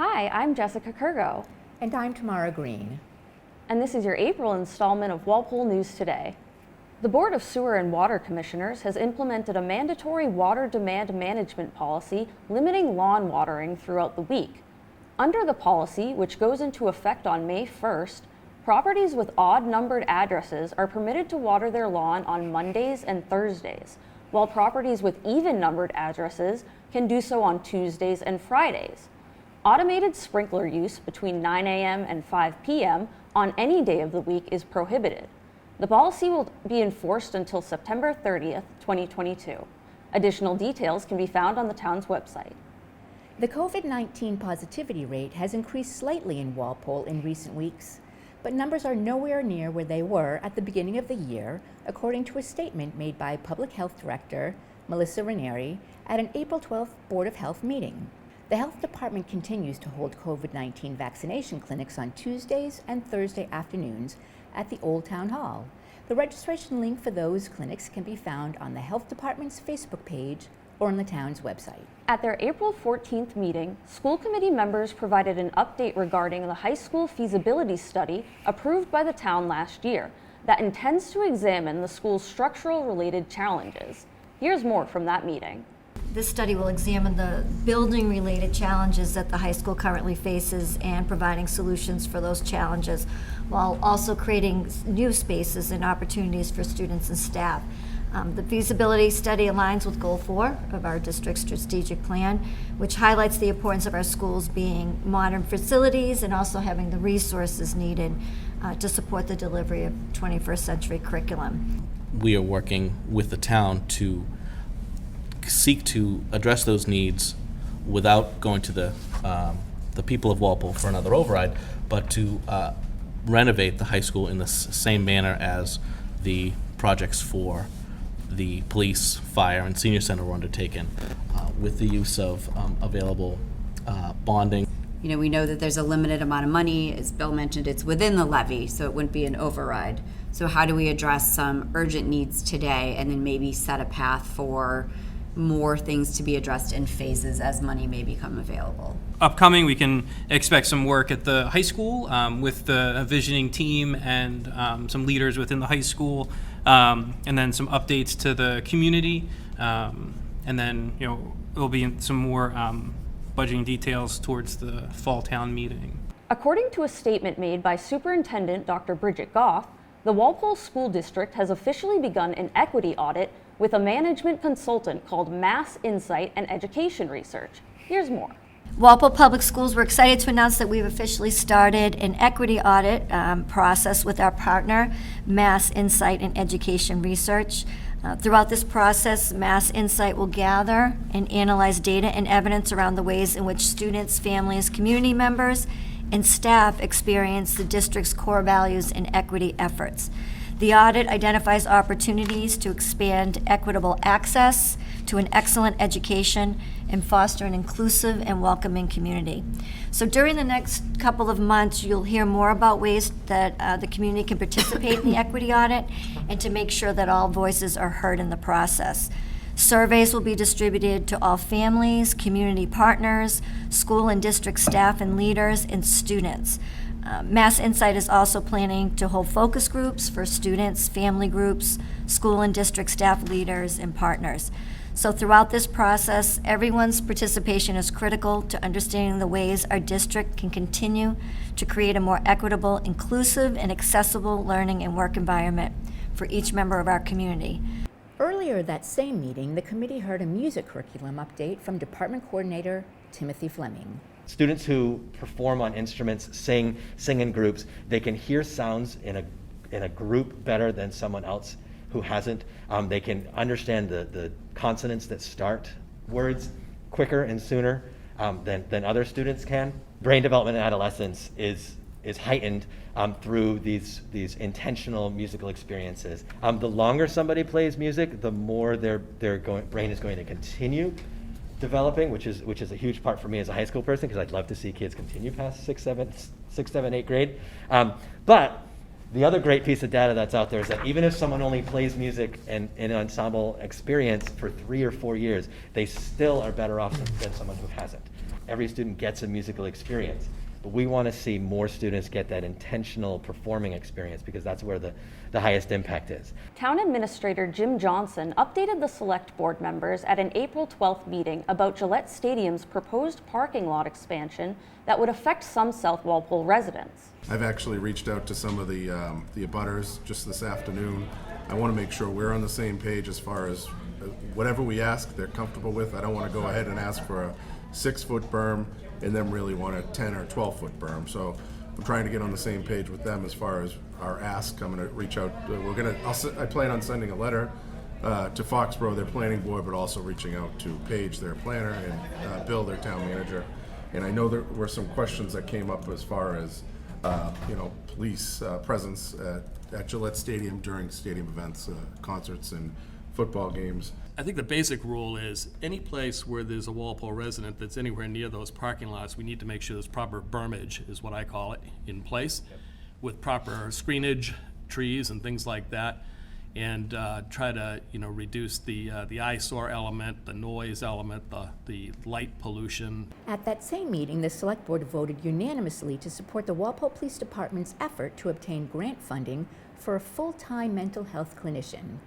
Hi, I'm Jessica Kurgo. And I'm Tamara Green. And this is your April installment of Walpole News Today. The Board of Sewer and Water Commissioners has implemented a mandatory water demand management policy limiting lawn watering throughout the week. Under the policy, which goes into effect on May 1st, properties with odd-numbered addresses are permitted to water their lawn on Mondays and Thursdays, while properties with even-numbered addresses can do so on Tuesdays and Fridays. Automated sprinkler use between 9 a.m. and 5 p.m. on any day of the week is prohibited. The policy will be enforced until September 30th, 2022. Additional details can be found on the town's website. The COVID-19 positivity rate has increased slightly in Walpole in recent weeks, but numbers are nowhere near where they were at the beginning of the year, according to a statement made by Public Health Director Melissa Ranieri at an April 12th Board of Health meeting. The Health Department continues to hold COVID-19 vaccination clinics on Tuesdays and Thursday afternoons at the Old Town Hall. The registration link for those clinics can be found on the Health Department's Facebook page or on the town's website. At their April 14th meeting, school committee members provided an update regarding the high school feasibility study approved by the town last year that intends to examine the school's structural related challenges. Here's more from that meeting. This study will examine the building-related challenges that the high school currently faces and providing solutions for those challenges, while also creating new spaces and opportunities for students and staff. The feasibility study aligns with Goal 4 of our district's strategic plan, which highlights the importance of our schools being modern facilities and also having the resources needed to support the delivery of 21st century curriculum. We are working with the town to seek to address those needs without going to the people of Walpole for another override, but to renovate the high school in the same manner as the projects for the police, fire, and senior center were undertaken, with the use of available bonding. You know, we know that there's a limited amount of money. As Bill mentioned, it's within the levy, so it wouldn't be an override. So how do we address some urgent needs today and then maybe set a path for more things to be addressed in phases as money may become available? Upcoming, we can expect some work at the high school with the visioning team and some leaders within the high school, and then some updates to the community, and then there'll be some more budgeting details towards the fall town meeting. According to a statement made by Superintendent Dr. Bridget Goff, the Walpole School District has officially begun an equity audit with a management consultant called Mass Insight and Education Research. Here's more. Walpole Public Schools, we're excited to announce that we've officially started an equity audit process with our partner, Mass Insight and Education Research. Throughout this process, Mass Insight will gather and analyze data and evidence around the ways in which students, families, community members, and staff experience the district's core values and equity efforts. The audit identifies opportunities to expand equitable access to an excellent education and foster an inclusive and welcoming community. So during the next couple of months, you'll hear more about ways that the community can participate in the equity audit and to make sure that all voices are heard in the process. Surveys will be distributed to all families, community partners, school and district staff and leaders, and students. Mass Insight is also planning to hold focus groups for students, family groups, school and district staff leaders, and partners. So throughout this process, everyone's participation is critical to understanding the ways our district can continue to create a more equitable, inclusive, and accessible learning and work environment for each member of our community. Earlier that same meeting, the committee heard a music curriculum update from Department Coordinator Timothy Fleming. Students who perform on instruments, sing in groups, they can hear sounds in a group better than someone else who hasn't. They can understand the consonants that start words quicker and sooner than other students can. Brain development in adolescence is heightened through these intentional musical experiences. The longer somebody plays music, the more their brain is going to continue developing, which is a huge part for me as a high school person, because I'd love to see kids continue past 6th, 7th, 8th grade. But the other great piece of data that's out there is that even if someone only plays music in an ensemble experience for 3 or 4 years, they still are better off than someone who hasn't. every student gets a musical experience. But we want to see more students get that intentional performing experience because that's where the highest impact is. Town Administrator Jim Johnson updated the Select Board members at an April 12th meeting about Gillette Stadium's proposed parking lot expansion that would affect some South Walpole residents. I've actually reached out to some of the abutters just this afternoon. I want to make sure we're on the same page as far as whatever we ask, they're comfortable with. I don't want to go ahead and ask for a 6-foot berm and then really want a 10 or 12-foot berm. So I'm trying to get on the same page with them as far as our ask. I'm going to reach out. I plan on sending a letter to Foxborough, their planning board, but also reaching out to Paige, their planner, and Bill, their town manager. And I know there were some questions that came up as far as police presence at Gillette Stadium during stadium events, concerts, and football games. I think the basic rule is any place where there's a Walpole resident that's anywhere near those parking lots, we need to make sure there's proper bermage, is what I call it, in place, with proper screenage, trees and things like that, and try to reduce the eyesore element, the noise element, the light pollution. At that same meeting, the Select Board voted unanimously to support the Walpole Police Department's effort to obtain grant funding for a full-time mental health clinician.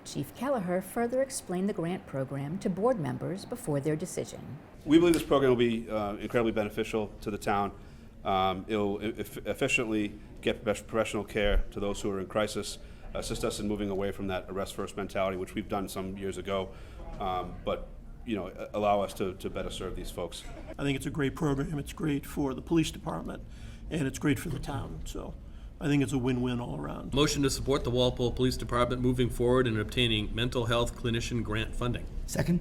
Chief Kelleher further explained the grant program to board members before their decision. We believe this program will be incredibly beneficial to the town. It will efficiently get professional care to those who are in crisis, assist us in moving away from that arrest first mentality, which we've done some years ago, but allow us to better serve these folks. I think it's a great program. It's great for the police department, and it's great for the town. So I think it's a win-win all around. Motion to support the Walpole Police Department moving forward and obtaining mental health clinician grant funding. Second.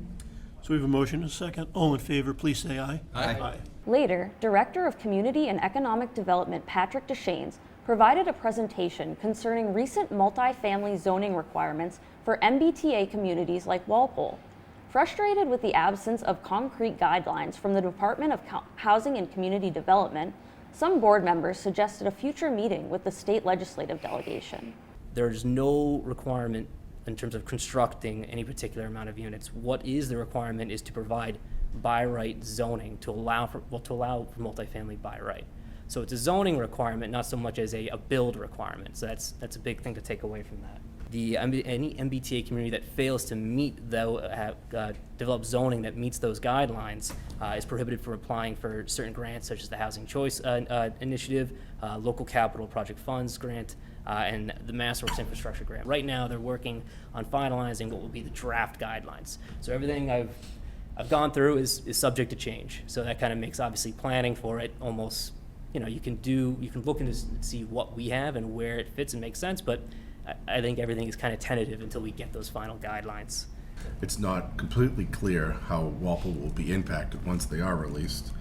So we have a motion and a second. All in favor, please say aye. Aye. Later, Director of Community and Economic Development Patrick Deschaines provided a presentation concerning recent multifamily zoning requirements for MBTA communities like Walpole. Frustrated with the absence of concrete guidelines from the Department of Housing and Community Development, some board members suggested a future meeting with the state legislative delegation. There's no requirement in terms of constructing any particular amount of units. What is the requirement is to provide by right zoning to allow for multifamily by right. So it's a zoning requirement, not so much as a build requirement. So that's a big thing to take away from that. Any MBTA community that fails to meet develop zoning that meets those guidelines is prohibited from applying for certain grants, such as the Housing Choice Initiative, Local Capital Project Funds Grant, and the MassWorks Infrastructure Grant. Right now, they're working on finalizing what will be the draft guidelines. So everything I've gone through is subject to change. So that kind of makes obviously planning for it almost, you can look and see what we have and where it fits and makes sense, but I think everything is kind of tentative until we get those final guidelines. It's not completely clear how Walpole will be impacted once they are released.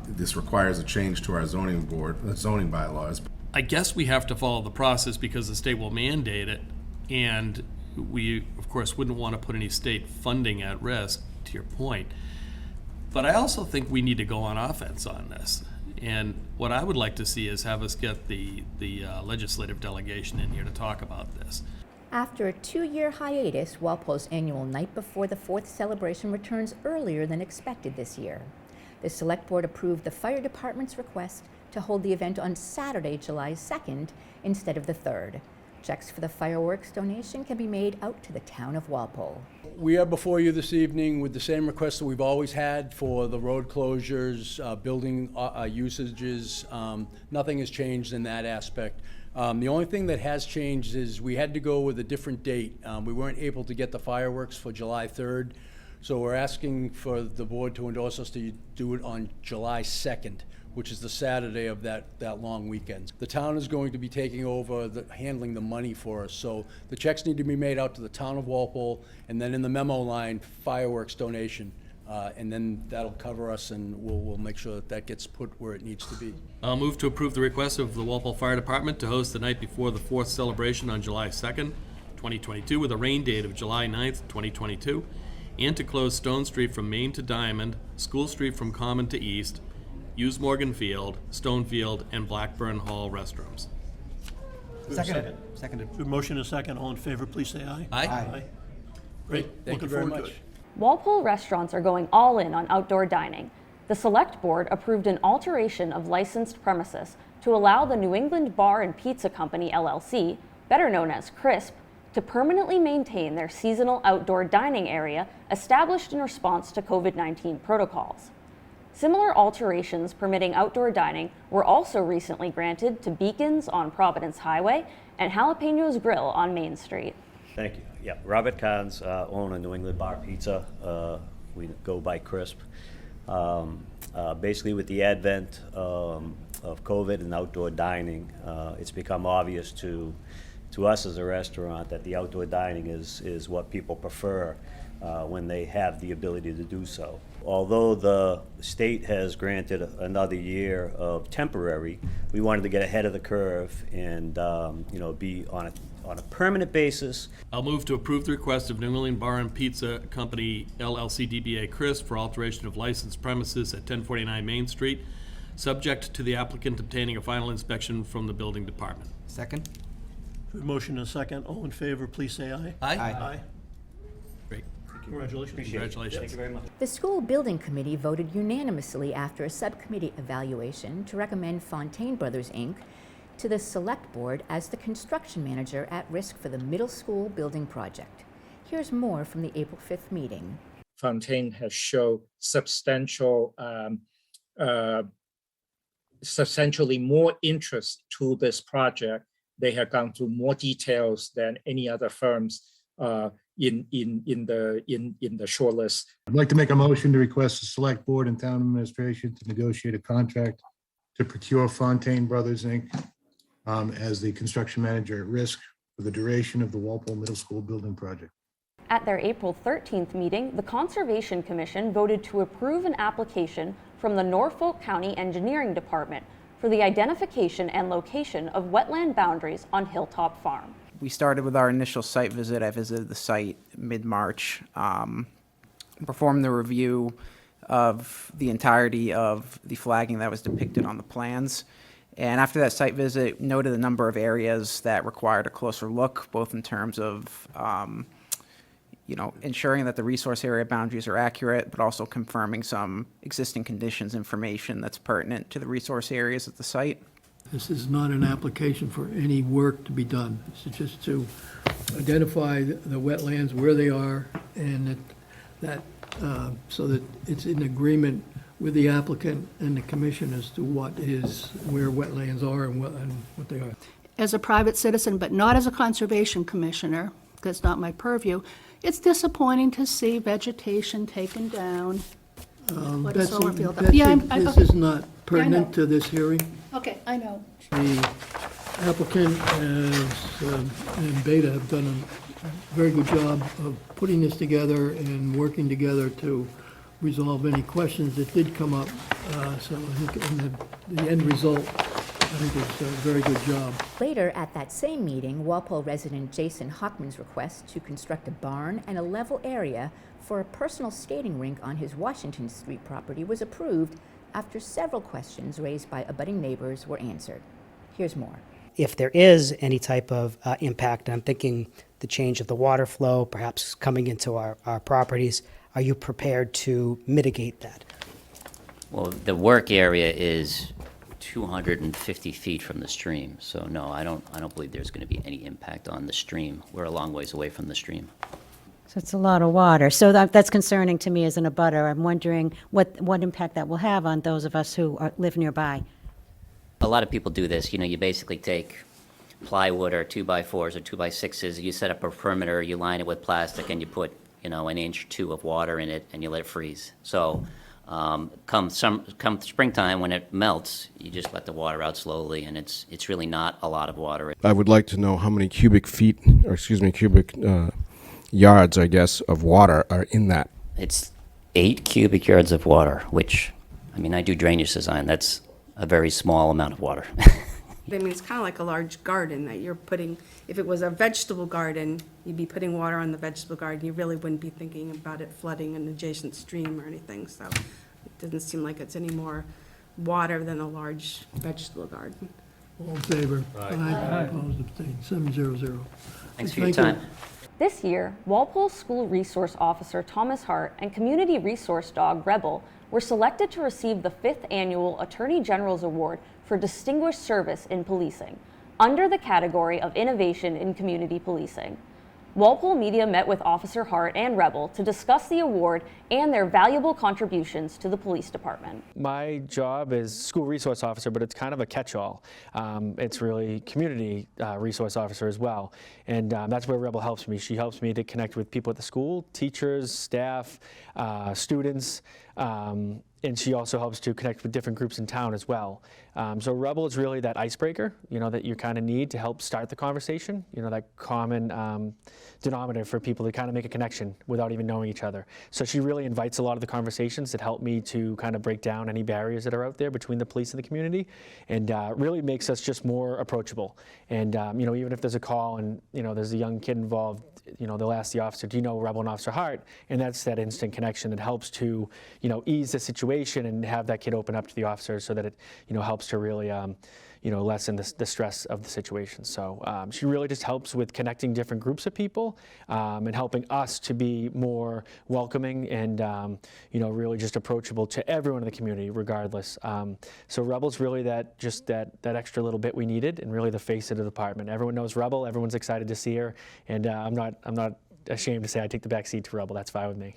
This requires a change to our zoning bylaws. I guess we have to follow the process because the state will mandate it, and we, of course, wouldn't want to put any state funding at risk, to your point. But I also think we need to go on offense on this. And what I would like to see is have us get the legislative delegation in here to talk about this. After a 2-year hiatus, Walpole's annual Night Before the 4th celebration returns earlier than expected this year. The Select Board approved the Fire Department's request to hold the event on Saturday, July 2nd, instead of the 3rd. Checks for the fireworks donation can be made out to the town of Walpole. We are before you this evening with the same requests that we've always had for the road closures, building usages. Nothing has changed in that aspect. The only thing that has changed is we had to go with a different date. We weren't able to get the fireworks for July 3rd, so we're asking for the board to endorse us to do it on July 2nd, which is the Saturday of that long weekend. The town is going to be taking over handling the money for us, so the checks need to be made out to the town of Walpole, and then in the memo line, fireworks donation, and then that'll cover us, and we'll make sure that gets put where it needs to be. I'll move to approve the request of the Walpole Fire Department to host the Night Before the 4th celebration on July 2nd, 2022, with a rain date of July 9th, 2022, and to close Stone Street from Main to Diamond, School Street from Common to East, use Morgan Field, Stonefield, and Blackburn Hall restrooms. Seconded. Good motion and a second. All in favor, please say aye. Aye. Great. Thank you Looking very forward to much. it. Walpole restaurants are going all in on outdoor dining. The Select Board approved an alteration of licensed premises to allow the New England Bar and Pizza Company, LLC, better known as CRISP, to permanently maintain their seasonal outdoor dining area established in response to COVID-19 protocols. Similar alterations permitting outdoor dining were also recently granted to Beacons on Providence Highway and Jalapenos Grill on Main Street. Thank you. Yeah, Robert Carnes, owner of New England Bar Pizza. We go by CRISP. Basically, with the advent of COVID and outdoor dining, it's become obvious to us as a restaurant that the outdoor dining is what people prefer when they have the ability to do so. Although the state has granted another year of temporary, we wanted to get ahead of the curve and be on a permanent basis. I'll move to approve the request of New England Bar and Pizza Company, LLC DBA CRISP, for alteration of licensed premises at 1049 Main Street, subject to the applicant obtaining a final inspection from the building department. Second? Motion and a second. All in favor, please say aye. Aye. Aye. Great. Congratulations. Congratulations. Thank you very much. The school building committee voted unanimously after a subcommittee evaluation to recommend Fontaine Brothers, Inc. to the Select Board as the construction manager at risk for the middle school building project. Here's more from the April 5th meeting. Fontaine has shown substantially more interest to this project. They have gone through more details than any other firms in the shortlist. I'd like to make a motion to request the Select Board and Town Administration to negotiate a contract to procure Fontaine Brothers, Inc. As the construction manager at risk for the duration of the Walpole Middle School building project. At their April 13th meeting, the Conservation Commission voted to approve an application from the Norfolk County Engineering Department for the identification and location of wetland boundaries on Hilltop Farm. We started with our initial site visit. I visited the site mid-March, performed the review of the entirety of the flagging that was depicted on the plans. And after that site visit, noted a number of areas that required a closer look, both in terms of ensuring that the resource area boundaries are accurate, but also confirming some existing conditions information that's pertinent to the resource areas at the site. This is not an application for any work to be done. It's just to identify the wetlands, where they are, and so that it's in agreement with the applicant and the commission as to where wetlands are and what they are. As a private citizen, but not as a conservation commissioner, that's not my purview, it's disappointing to see vegetation taken down. What is solar field? Betsy, Yeah, this is not pertinent to this hearing. Okay, I know. The applicant and Beta have done a very good job of putting this together and working together to resolve any questions that did come up. So I think in the end result, I think it's a very good job. Later at that same meeting, Walpole resident Jason Hockman's request to construct a barn and a level area for a personal skating rink on his Washington Street property was approved after several questions raised by abutting neighbors were answered. Here's more. If there is any type of impact, I'm thinking the change of the water flow, perhaps coming into our properties, are you prepared to mitigate that? Well, the work area is 250 feet from the stream, so no, I don't believe there's going to be any impact on the stream. We're a long ways away from the stream. So it's a lot of water. So that's concerning to me as an abutter. I'm wondering what impact that will have on those of us who live nearby. A lot of people do this. You basically take plywood or 2x4s or 2x6s, you set up a perimeter, you line it with plastic, and you put, an inch or two of water in it, and you let it freeze. So come springtime, when it melts, you just let the water out slowly, and it's really not a lot of water. I would like to know how many cubic yards, I guess, of water are in that. It's 8 cubic yards of water, which, I do drainage design. That's a very small amount of water. It's kind of like a large garden that you're putting. If it was a vegetable garden, you'd be putting water on the vegetable garden. You really wouldn't be thinking about it flooding an adjacent stream or anything. So it doesn't seem like it's any more water than a large vegetable garden. All in favor? Aye. Opposed, abstained, 7-0-0. Thanks for your time. This year, Walpole School Resource Officer Thomas Hart and community resource dog Rebel were selected to receive the 5th Annual Attorney General's Award for Distinguished Service in Policing, under the category of Innovation in Community Policing. Walpole Media met with Officer Hart and Rebel to discuss the award and their valuable contributions to the police department. My job is school resource officer, but it's kind of a catch-all. It's really community resource officer as well. And that's where Rebel helps me. She helps me to connect with people at the school, teachers, staff, students, and she also helps to connect with different groups in town as well. So Rebel is really that icebreaker, that you kind of need to help start the conversation, that common denominator for people to kind of make a connection without even knowing each other. So she really invites a lot of the conversations that help me to kind of break down any barriers that are out there between the police and the community, and really makes us just more approachable. And even if there's a call and there's a young kid involved, they'll ask the officer, do you know Rebel and Officer Hart? And that's that instant connection that helps to ease the situation and have that kid open up to the officer, so that it helps to really lessen the stress of the situation. So she really just helps with connecting different groups of people and helping us to be more welcoming and really just approachable to everyone in the community regardless. So Rebel's really that extra little bit we needed, and really the face of the department. Everyone knows Rebel, everyone's excited to see her, and I'm not ashamed to say I take the back seat to Rebel. That's fine with me.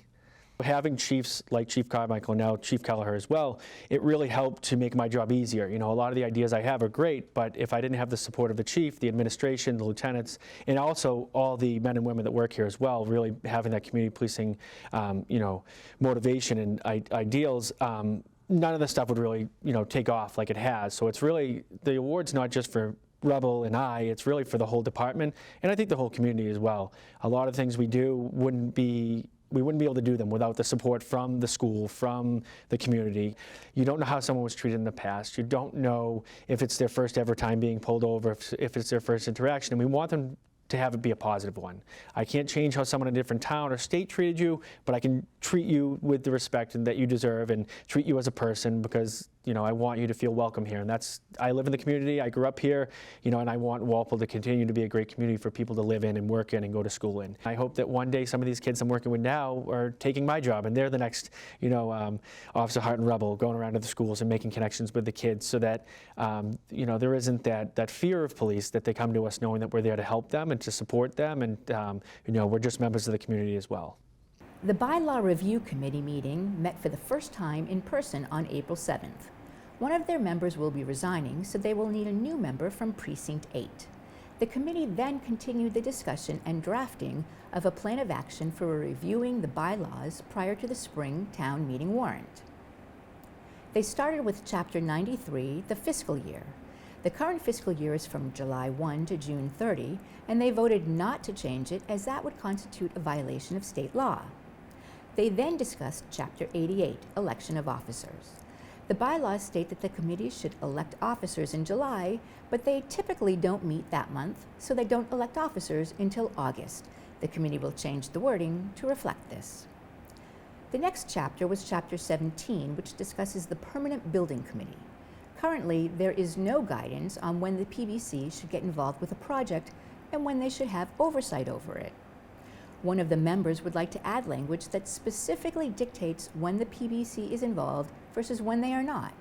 Having chiefs like Chief Carmichael and now Chief Kelleher as well, it really helped to make my job easier. A lot of the ideas I have are great, but if I didn't have the support of the chief, the administration, the lieutenants, and also all the men and women that work here as well, really having that community policing, motivation and ideals, none of the stuff would really, take off like it has. So it's really, the award's not just for Rebel and it's really for the whole department, and I think the whole community as well. A lot of things we do we wouldn't be able to do them without the support from the school, from the community. You don't know how someone was treated in the past. You don't know if it's their first ever time being pulled over, if it's their first interaction, and we want them to have it be a positive one. I can't change how someone in a different town or state treated you, but I can treat you with the respect that you deserve and treat you as a person, because I want you to feel welcome here. And I live in the community, I grew up here, and I want Walpole to continue to be a great community for people to live in and work in and go to school in. I hope that one day some of these kids I'm working with now are taking my job, and they're the next, Officer Hart and Rebel, going around to the schools and making connections with the kids, so that, there isn't that fear of police, that they come to us knowing that we're there to help them and to support them, and, we're just members of the community as well. The Bylaw Review Committee meeting met for the first time in person on April 7th. One of their members will be resigning, so they will need a new member from Precinct 8. The committee then continued the discussion and drafting of a plan of action for reviewing the bylaws prior to the spring town meeting warrant. They started with Chapter 93, the fiscal year. The current fiscal year is from July 1 to June 30, and they voted not to change it, as that would constitute a violation of state law. They then discussed Chapter 88, election of officers. The bylaws state that the committee should elect officers in July, but they typically don't meet that month, so they don't elect officers until August. The committee will change the wording to reflect this. The next chapter was Chapter 17, which discusses the Permanent Building Committee. Currently, there is no guidance on when the PBC should get involved with a project and when they should have oversight over it. One of the members would like to add language that specifically dictates when the PBC is involved versus when they are not.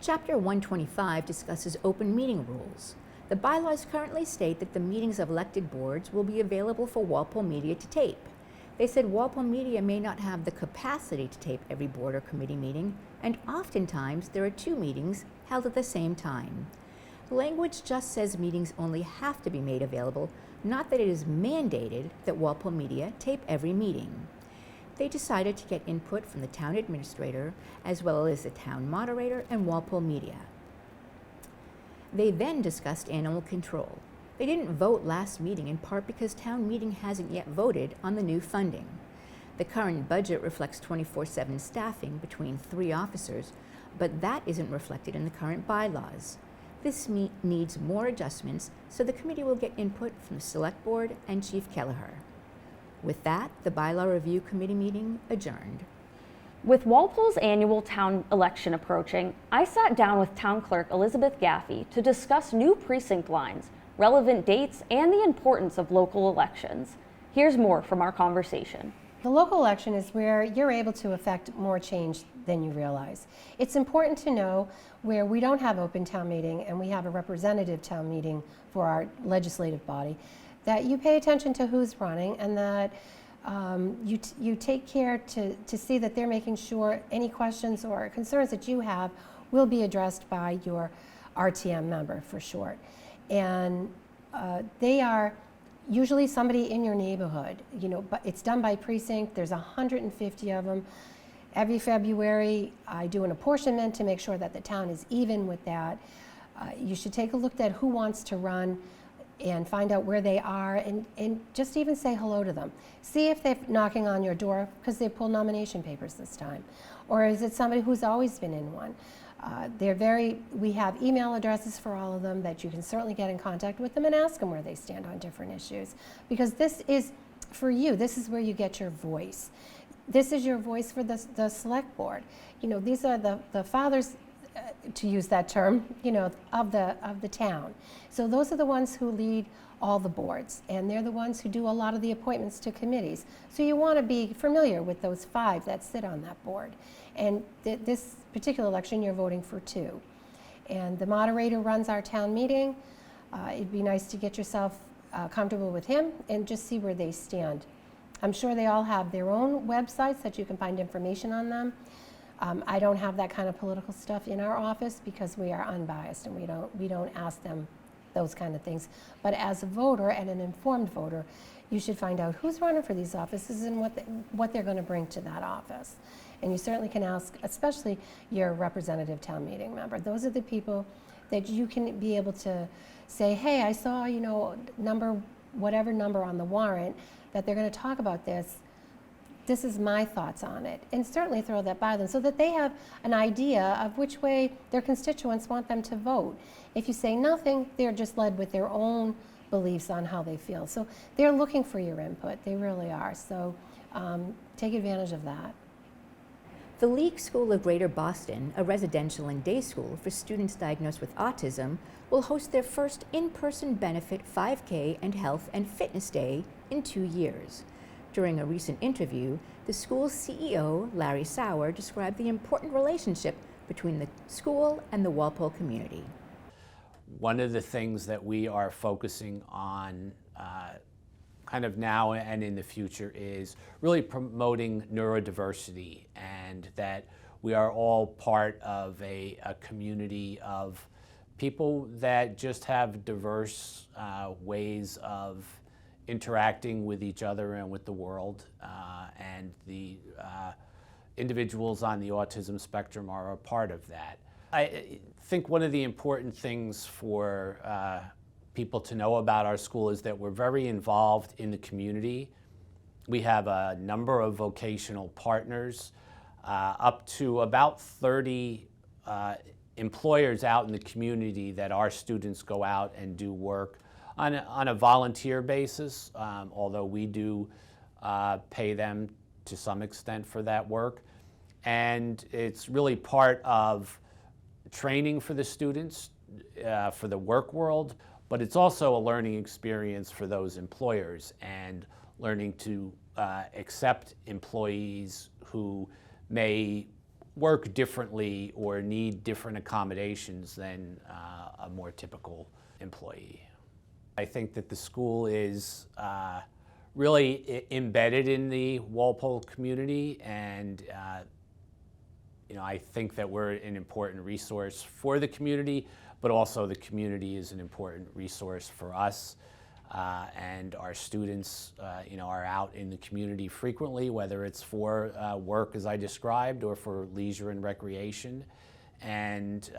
Chapter 125 discusses open meeting rules. The bylaws currently state that the meetings of elected boards will be available for Walpole Media to tape. They said Walpole Media may not have the capacity to tape every board or committee meeting, and oftentimes there are 2 meetings held at the same time. Language just says meetings only have to be made available, not that it is mandated that Walpole Media tape every meeting. They decided to get input from the town administrator, as well as the town moderator and Walpole Media. They then discussed animal control. They didn't vote last meeting, in part because town meeting hasn't yet voted on the new funding. The current budget reflects 24/7 staffing between 3 officers, but that isn't reflected in the current bylaws. This needs more adjustments, so the committee will get input from the Select Board and Chief Kelleher. With that, the Bylaw Review Committee meeting adjourned. With Walpole's annual town election approaching, I sat down with Town Clerk Elizabeth Gaffey to discuss new precinct lines, relevant dates, and the importance of local elections. Here's more from our conversation. The local election is where you're able to affect more change than you realize. It's important to know where we don't have open town meeting and we have a representative town meeting for our legislative body, that you pay attention to who's running and that you take care to see that they're making sure any questions or concerns that you have will be addressed by your RTM member, for short. And they are usually somebody in your neighborhood, but it's done by precinct. There's 150 of them. Every February, I do an apportionment to make sure that the town is even with that. You should take a look at who wants to run and find out where they are and just even say hello to them. See if they're knocking on your door because they pulled nomination papers this time. Or is it somebody who's always been in one? We have email addresses for all of them that you can certainly get in contact with them and ask them where they stand on different issues. Because this is, for you, this is where you get your voice. This is your voice for the select board. These are the fathers, to use that term, of the town. So those are the ones who lead all the boards, and they're the ones who do a lot of the appointments to committees. So you want to be familiar with those 5 that sit on that board. And this particular election, you're voting for 2. And the moderator runs our town meeting. It'd be nice to get yourself comfortable with him and just see where they stand. I'm sure they all have their own websites that you can find information on them. I don't have that kind of political stuff in our office because we are unbiased and we don't ask them those kind of things. But as a voter and an informed voter, you should find out who's running for these offices and what they're going to bring to that office. And you certainly can ask, especially your representative town meeting member. Those are the people that you can be able to say, hey, I saw, whatever number on the warrant that they're going to talk about this. This is my thoughts on it. And certainly throw that by them so that they have an idea of which way their constituents want them to vote. If you say nothing, they're just led with their own beliefs on how they feel. So they're looking for your input. They really are. So take advantage of that. The League School of Greater Boston, a residential and day school for students diagnosed with autism, will host their first in-person benefit 5K and health and fitness day in 2 years. During a recent interview, the school's CEO, Larry Sauer, described the important relationship between the school and the Walpole community. One of the things that we are focusing on kind of now and in the future is really promoting neurodiversity, and that we are all part of a community of people that just have diverse ways of interacting with each other and with the world, and the individuals on the autism spectrum are a part of that. I think one of the important things for people to know about our school is that we're very involved in the community. We have a number of vocational partners, up to about 30 employers out in the community that our students go out and do work on a volunteer basis, although we do pay them to some extent for that work. And it's really part of training for the students, for the work world, but it's also a learning experience for those employers and learning to accept employees who may work differently or need different accommodations than a more typical employee. I think that the school is really embedded in the Walpole community, and I think that we're an important resource for the community, but also the community is an important resource for us. And our students, are out in the community frequently, whether it's for work, as I described, or for leisure and recreation. And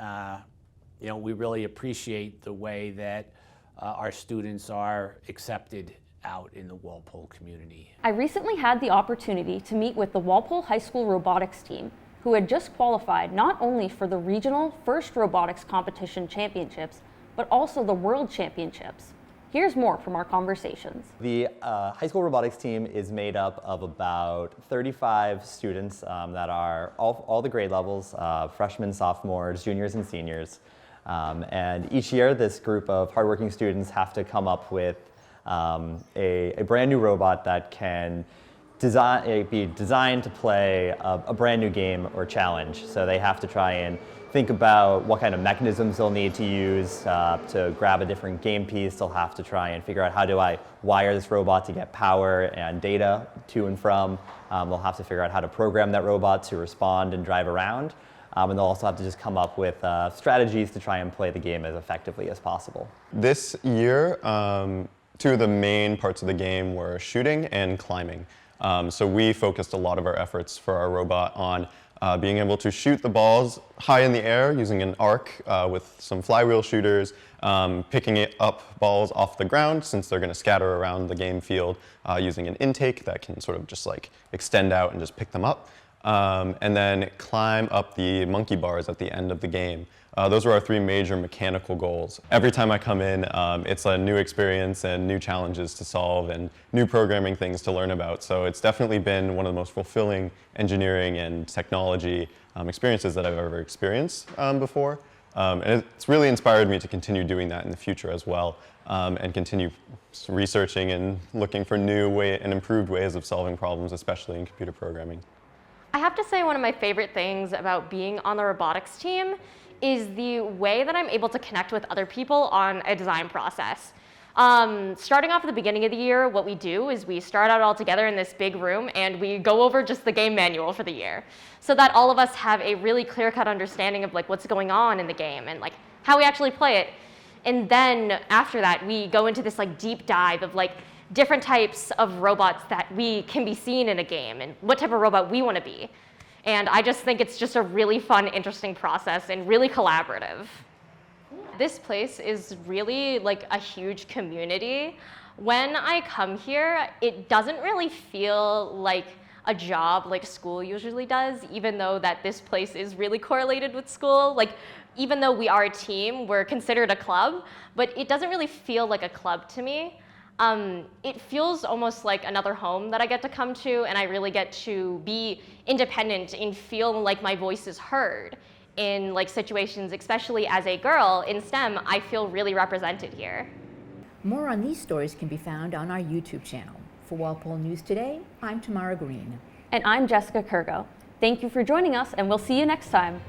we really appreciate the way that our students are accepted out in the Walpole community. I recently had the opportunity to meet with the Walpole High School robotics team, who had just qualified not only for the regional first robotics competition championships, but also the world championships. Here's more from our conversations. The high school robotics team is made up of about 35 students that are all the grade levels, freshmen, sophomores, juniors, and seniors. And each year, this group of hardworking students have to come up with a brand new robot that can be designed to play a brand new game or challenge. So they have to try and think about what kind of mechanisms they'll need to use to grab a different game piece. They'll have to try and figure out, how do I wire this robot to get power and data to and from. They'll have to figure out how to program that robot to respond and drive around. And they'll also have to just come up with strategies to try and play the game as effectively as possible. This year, two of the main parts of the game were shooting and climbing. So we focused a lot of our efforts for our robot on being able to shoot the balls high in the air using an arc with some flywheel shooters, picking up balls off the ground since they're going to scatter around the game field using an intake that can sort of just like extend out and just pick them up. And then climb up the monkey bars at the end of the game. Those were our three major mechanical goals. Every time I come in, it's a new experience and new challenges to solve and new programming things to learn about. So it's definitely been one of the most fulfilling engineering and technology experiences that I've ever experienced before. And it's really inspired me to continue doing that in the future as well, and continue researching and looking for new and improved ways of solving problems, especially in computer programming. I have to say one of my favorite things about being on the robotics team is the way that I'm able to connect with other people on a design process. Starting off at the beginning of the year, what we do is we start out all together in this big room and we go over just the game manual for the year so that all of us have a really clear-cut understanding of like what's going on in the game and like how we actually play it. And then after that, we go into this like deep dive of like different types of robots that we can be seen in a game and what type of robot we want to be. And I just think it's just a really fun, interesting process and really collaborative. This place is really like a huge community. When I come here, it doesn't really feel like a job like school usually does, even though that this place is really correlated with school. Like, even though we are a team, we're considered a club, but it doesn't really feel like a club to me. It feels almost like another home that I get to come to, and I really get to be independent and feel like my voice is heard in like situations, especially as a girl in STEM. I feel really represented here. More on these stories can be found on our YouTube channel. For Walpole News Today, I'm Tamara Green. And I'm Jessica Kurgo. Thank you for joining us, and we'll see you next time.